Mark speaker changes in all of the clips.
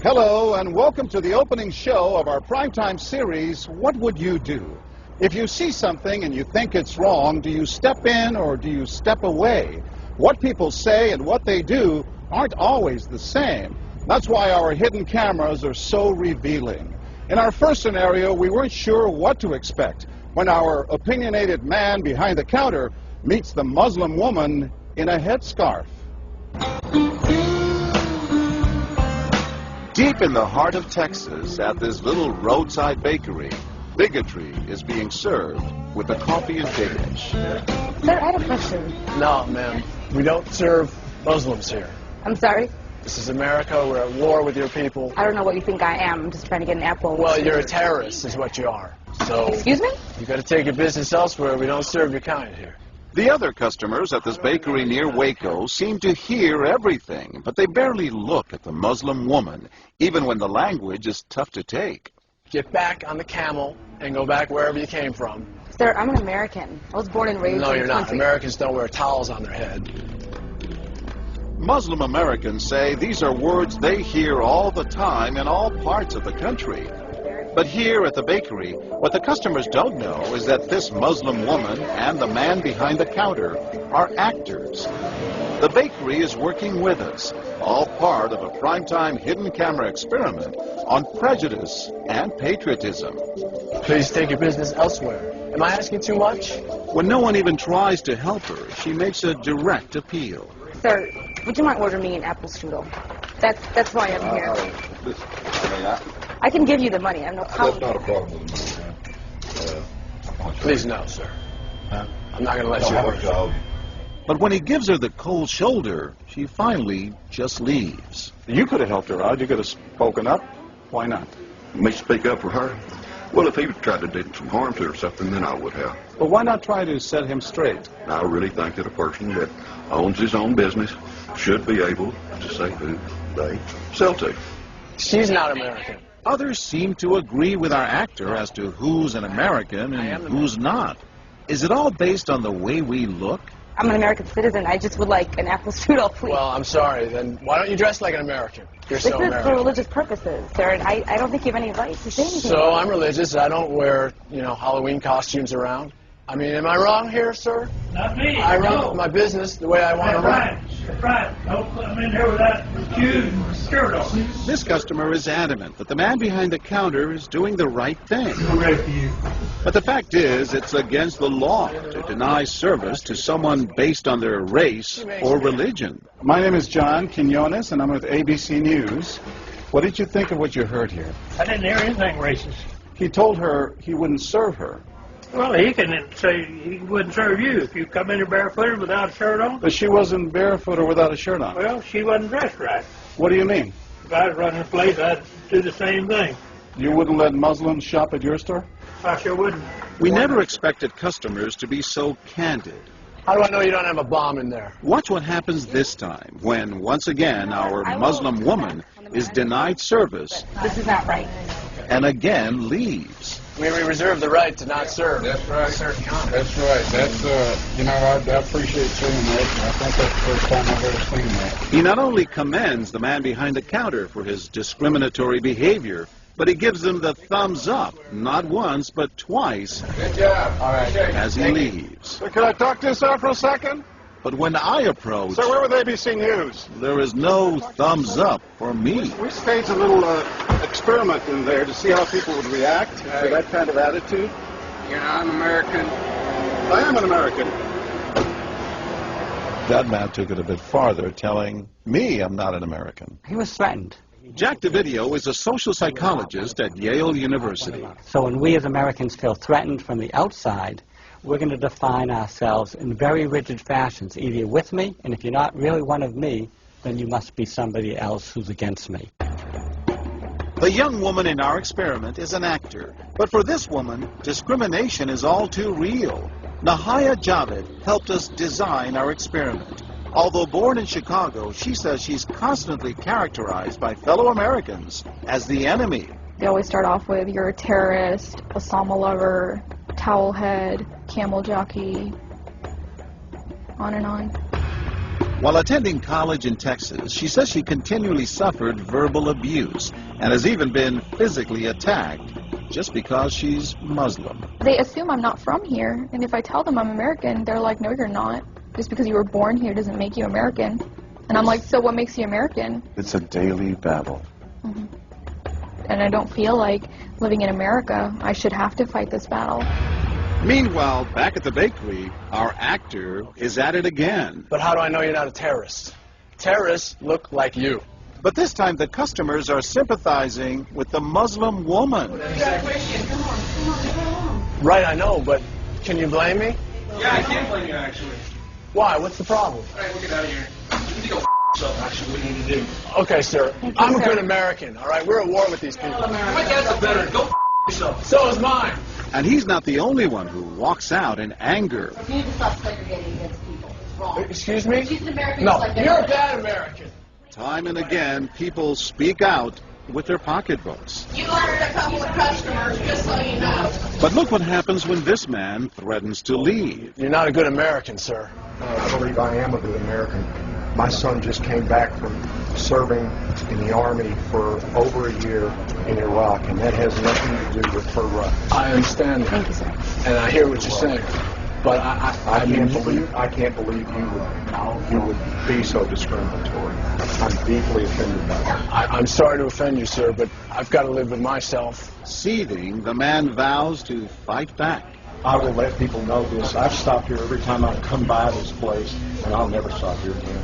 Speaker 1: Hello, and welcome to the opening show of our primetime series, What Would You Do? If you see something and you think it's wrong, do you step in or do you step away? What people say and what they do aren't always the same. That's why our hidden cameras are so revealing. In our first scenario, we weren't sure what to expect when our opinionated man behind the counter meets the Muslim woman in a headscarf. Deep in the heart of Texas, at this little roadside bakery, bigotry is being served with a coffee and dish.
Speaker 2: Sir, I had a question.
Speaker 3: No, ma'am. We don't serve Muslims here.
Speaker 2: I'm sorry?
Speaker 3: This is America. We're at war with your people.
Speaker 2: I don't know what you think I am. I'm just trying to get an apple.
Speaker 3: Well, you're a terrorist is what you are. So,
Speaker 2: excuse me?
Speaker 3: You got to take your business elsewhere. We don't serve your kind here.
Speaker 1: The other customers at this bakery near Waco seem to hear everything, but they barely look at the Muslim woman, even when the language is tough to take.
Speaker 3: Get back on the camel and go back wherever you came from.
Speaker 2: Sir, I'm an American. I was born and raised
Speaker 3: No,
Speaker 2: in
Speaker 3: you're
Speaker 2: this
Speaker 3: not.
Speaker 2: country.
Speaker 3: Americans don't wear towels on their head.
Speaker 1: Muslim Americans say these are words they hear all the time in all parts of the country. But here at the bakery, what the customers don't know is that this Muslim woman and the man behind the counter are actors. The bakery is working with us, all part of a primetime hidden camera experiment on prejudice and patriotism.
Speaker 3: Please take your business elsewhere. Am I asking too much?
Speaker 1: When no one even tries to help her, she makes a direct appeal.
Speaker 2: Sir, would you mind ordering me an apple strudel? That's why I'm here. I can give you the money. I have no problem.
Speaker 4: That's not a problem with the money,
Speaker 3: Please, no, sir. I'm not going to let
Speaker 4: Don't
Speaker 3: you
Speaker 4: have
Speaker 3: work.
Speaker 4: a job.
Speaker 1: But when he gives her the cold shoulder, she finally just leaves.
Speaker 5: You could have helped her out. You could have spoken up. Why not?
Speaker 4: Me speak up for her? Well, if he tried to do some harm to her or something, then I would have.
Speaker 5: But why not try to set him straight?
Speaker 4: I really think that a person that owns his own business should be able to say who they sell to.
Speaker 3: She's not American.
Speaker 1: Others seem to agree with our actor as to who's an American and who's not. Is it all based on the way we look?
Speaker 2: I'm an American citizen. I just would like an apple strudel, please.
Speaker 3: Well, I'm sorry. Then why don't you dress like an American? You're
Speaker 2: this
Speaker 3: so
Speaker 2: is for
Speaker 3: American.
Speaker 2: religious purposes, sir, and I don't think you have any right to say anything.
Speaker 3: So I'm religious. I don't wear, Halloween costumes around. I mean, am I wrong here, sir?
Speaker 6: Not me.
Speaker 3: I run my business the way I want to run.
Speaker 6: That's right. Don't come in here without shoes and skirt on.
Speaker 1: This customer is adamant that the man behind the counter is doing the right thing.
Speaker 6: I'm ready for you.
Speaker 1: But the fact is, it's against the law to deny service to someone based on their race or religion.
Speaker 5: My name is John Quinones, and I'm with ABC News. What did you think of what you heard here?
Speaker 6: I didn't hear anything racist.
Speaker 5: He told her he wouldn't serve her.
Speaker 6: Well, he can say he wouldn't serve you if you come in here barefooted without a shirt on.
Speaker 5: But she wasn't barefoot or without a shirt on.
Speaker 6: Well, she wasn't dressed right.
Speaker 5: What do you mean?
Speaker 6: If I was running a place, I'd do the same thing.
Speaker 5: You wouldn't let Muslims shop at your store?
Speaker 6: I sure wouldn't.
Speaker 1: We never expected customers to be so candid.
Speaker 3: How do I know you don't have a bomb in there?
Speaker 1: Watch what happens this time when, once again, our Muslim woman is denied service
Speaker 2: This is not right.
Speaker 1: and again leaves.
Speaker 3: We reserve the right to not serve.
Speaker 7: That's right.
Speaker 3: Certain conduct.
Speaker 7: That's right. That's, I appreciate seeing that. I think that's the first time I've ever seen that.
Speaker 1: He not only commends the man behind the counter for his discriminatory behavior, but he gives him the thumbs up, not once, but twice,
Speaker 7: Good job. All right.
Speaker 1: as he leaves.
Speaker 5: Sir, can I talk to you, sir, for a second?
Speaker 1: But when I approach,
Speaker 5: Sir, we're with ABC News.
Speaker 1: there is no thumbs up for me.
Speaker 5: We staged a little experiment in there to see how people would react to that kind of attitude.
Speaker 7: You're not an American.
Speaker 5: I am an American.
Speaker 1: That man took it a bit farther, telling me I'm not an American.
Speaker 8: He was threatened.
Speaker 1: Jack DeVideo is a social psychologist at Yale University.
Speaker 8: So when we as Americans feel threatened from the outside, we're going to define ourselves in very rigid fashions. Either you're with me, and if you're not really one of me, then you must be somebody else who's against me.
Speaker 1: The young woman in our experiment is an actor, but for this woman, discrimination is all too real. Nahaya Javed helped us design our experiment. Although born in Chicago, she says she's constantly characterized by fellow Americans as the enemy.
Speaker 9: They always start off with, you're a terrorist, Osama lover, towel head, camel jockey, on and on.
Speaker 1: While attending college in Texas, she says she continually suffered verbal abuse and has even been physically attacked just because she's Muslim.
Speaker 9: They assume I'm not from here, and if I tell them I'm American, they're like, no, you're not. Just because you were born here doesn't make you American. And I'm like, so what makes you American?
Speaker 5: It's a daily battle.
Speaker 9: Mm-hmm. And I don't feel like living in America, I should have to fight this battle.
Speaker 1: Meanwhile, back at the bakery, our actor is at it again.
Speaker 3: But how do I know you're not a terrorist? Terrorists look like you.
Speaker 1: But this time the customers are sympathizing with the Muslim woman.
Speaker 3: Right, I know, but can you blame me?
Speaker 10: Yeah, I can't blame you, actually.
Speaker 3: Why? What's the problem?
Speaker 10: All right, we'll get out of here. You need to go yourself, actually, what you need to do.
Speaker 3: Okay, sir. I'm a good American, all right? We're at war with these people.
Speaker 10: My dad's a veteran. Go yourself.
Speaker 3: So is mine.
Speaker 1: And he's not the only one who walks out in anger.
Speaker 11: You need to stop segregating against people. It's wrong.
Speaker 3: Excuse me?
Speaker 11: She's an American.
Speaker 3: No,
Speaker 11: like
Speaker 3: you're a bad American.
Speaker 1: Time and again, people speak out with their pocketbooks.
Speaker 11: You hired a couple of customers, just so you know.
Speaker 1: But look what happens when this man threatens to leave.
Speaker 3: You're not a good American, sir.
Speaker 12: I believe I am a good American. My son just came back from serving in the Army for over a year in Iraq, and that has nothing to do with her rights.
Speaker 3: I understand that.
Speaker 2: Thank you, sir.
Speaker 3: And I hear what you're saying. But
Speaker 12: I can't believe you would be so discriminatory. I'm deeply offended by that.
Speaker 3: I'm sorry to offend you, sir, but I've got to live with myself.
Speaker 1: Seething, the man vows to fight back.
Speaker 12: I will let people know this. I've stopped here every time I come by this place, and I'll never stop here again.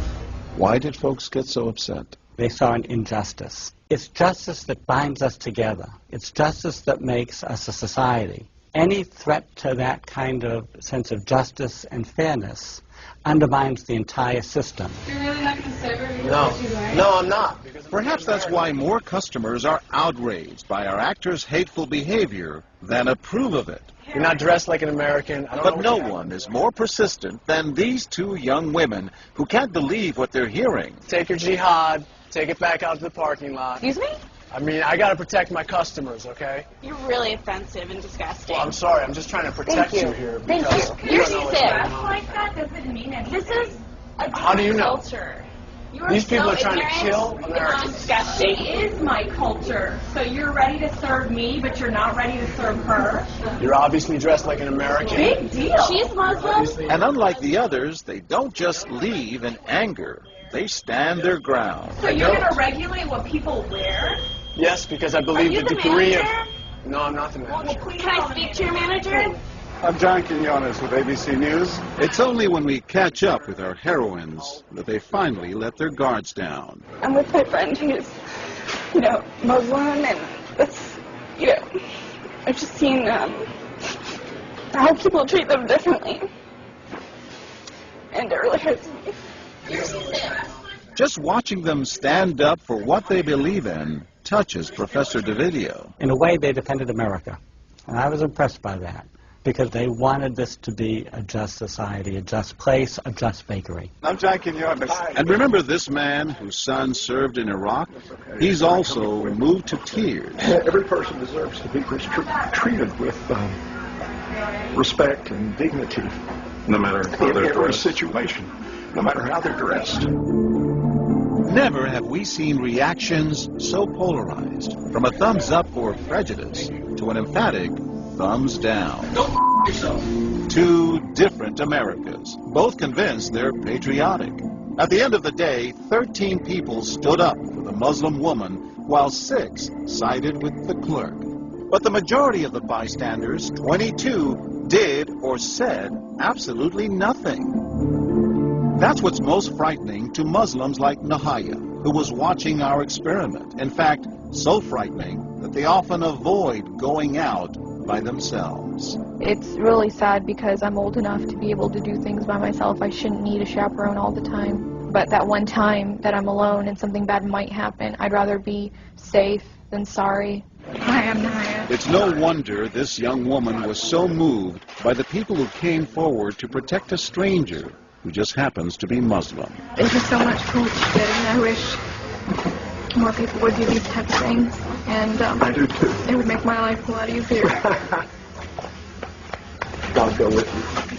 Speaker 5: Why did folks get so upset?
Speaker 8: They saw an injustice. It's justice that binds us together. It's justice that makes us a society. Any threat to that kind of sense of justice and fairness undermines the entire system.
Speaker 2: You're really not going to serve her?
Speaker 3: No, I'm not.
Speaker 1: Perhaps that's why more customers are outraged by our actor's hateful behavior than approve of it.
Speaker 3: You're not dressed like an American.
Speaker 1: But no one is more persistent than these two young women who can't believe what they're hearing.
Speaker 3: Take your jihad, take it back out to the parking lot.
Speaker 2: Excuse me?
Speaker 3: I mean, I got to protect my customers, okay?
Speaker 13: You're really offensive and disgusting.
Speaker 3: Well, I'm sorry. I'm just trying to protect you here.
Speaker 2: Thank you.
Speaker 13: You're
Speaker 3: don't know
Speaker 13: sick.
Speaker 3: what's going on.
Speaker 13: Like that doesn't mean anything. This is a
Speaker 3: How do you know?
Speaker 13: culture. You
Speaker 3: These people
Speaker 13: so
Speaker 3: are trying to
Speaker 13: ignorant.
Speaker 3: kill
Speaker 13: It's
Speaker 3: Americans.
Speaker 13: disgusting. It is my culture. So you're ready to serve me, but you're not ready to serve her.
Speaker 3: You're obviously dressed like an American.
Speaker 13: Big deal. She's Muslim.
Speaker 1: And unlike the others, they don't just leave in anger. They stand their ground.
Speaker 13: So you're going to regulate what people wear?
Speaker 3: Yes, because I
Speaker 13: Are
Speaker 3: believe
Speaker 13: you
Speaker 3: the
Speaker 13: the
Speaker 3: degree
Speaker 13: manager?
Speaker 3: of... No, I'm not the manager.
Speaker 13: Can I speak to your manager?
Speaker 5: I'm John Quinones with ABC News.
Speaker 1: It's only when we catch up with our heroines that they finally let their guards down.
Speaker 2: I'm with my friend who's, Muslim, and it's, I've just seen how people treat them differently. And it really hurts me.
Speaker 1: Just watching them stand up for what they believe in touches Professor DeVideo.
Speaker 8: In a way, they defended America. And I was impressed by that, because they wanted this to be a just society, a just place, a just bakery.
Speaker 5: I'm John Quinones.
Speaker 1: And remember this man whose son served in Iraq? He's also moved to tears.
Speaker 12: Every person deserves to be treated with respect and dignity.
Speaker 5: No matter how
Speaker 12: In
Speaker 5: they're
Speaker 12: every
Speaker 5: dressed.
Speaker 12: situation, no matter how they're dressed.
Speaker 1: Never have we seen reactions so polarized, from a thumbs up for prejudice to an emphatic thumbs down.
Speaker 10: Go yourself.
Speaker 1: Two different Americas, both convinced they're patriotic. At the end of the day, 13 people stood up for the Muslim woman, while 6 sided with the clerk. But the majority of the bystanders, 22, did or said absolutely nothing. That's what's most frightening to Muslims like Nahaya, who was watching our experiment. In fact, so frightening that they often avoid going out by themselves.
Speaker 9: It's really sad because I'm old enough to be able to do things by myself. I shouldn't need a chaperone all the time. But that one time that I'm alone and something bad might happen, I'd rather be safe than sorry. Hi, I'm Nahaya.
Speaker 1: It's no wonder this young woman was so moved by the people who came forward to protect a stranger who just happens to be Muslim.
Speaker 9: Thank you so much for what you did, and I wish more people would do these types of things. And
Speaker 12: I do too.
Speaker 9: It would make my life a lot easier.
Speaker 12: God go with you.